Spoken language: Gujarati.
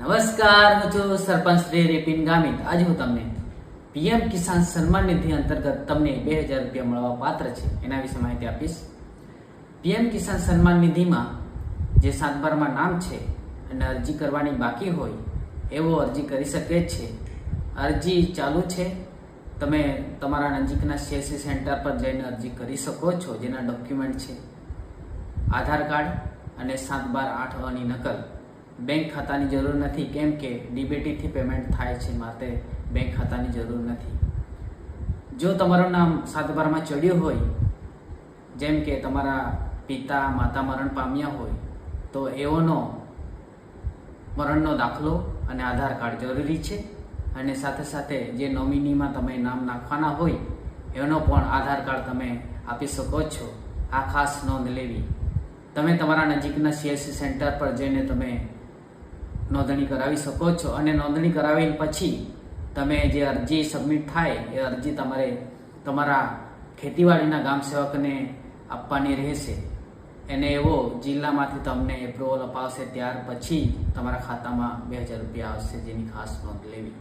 નમસ્કાર, હું છું સરપંચ શ્રી રિપિન ગામિત। આજે હું તમને પીએમ કિસાન સન્માન નિધિ અંતર્ગત તમને 2000 રૂપિયા મળવા પાત્ર છે એના વિશે માહિતી આપીશ। પીએમ કિસાન સન્માન નિધિમાં જે 7/12માં નામ છે અને અરજી કરવાની બાકી હોય એવો અરજી કરી શકે છે। અરજી ચાલુ છે, તમે તમારા નજીકના સીએસસી સેન્ટર પર જઈને અરજી કરી શકો છો। જેના ડોક્યુમેન્ટ છે આધાર કાર્ડ અને 7/12 ની નકલ। બેંક ખાતાની જરૂર નથી, કેમ કે ડીબીટીથી પેમેન્ટ થાય છે, માટે બેંક ખાતાની જરૂર નથી। જો તમારું નામ 7/12માં ચડ્યું હોય, જેમ કે તમારા પિતા માતા મરણ પામ્યા હોય, તો એઓનો મરણનો દાખલો અને આધાર કાર્ડ જરૂરી છે। અને સાથે સાથે જે નોમિનીમાં તમે નામ નાખવાના હોય એનો પણ આધાર કાર્ડ તમે આપી શકો છો। આ ખાસ નોંધ લેવી। તમે તમારા નજીકના સીએસસી સેન્ટર પર જઈને તમે નોંધણી કરાવી શકો છો અને નોંધણી કરાવી પછી તમે જે અરજી સબમિટ થાય એ અરજી તમારે તમારા ખેતીવાડીના ગામ સેવકને આપવાની રહેશે। એને એવો જિલ્લામાંથી તમને એપ્રુવલ અપાવશે, ત્યાર પછી તમારા ખાતામાં 2000 રૂપિયા આવશે, જેની ખાસ નોંધ લેવી।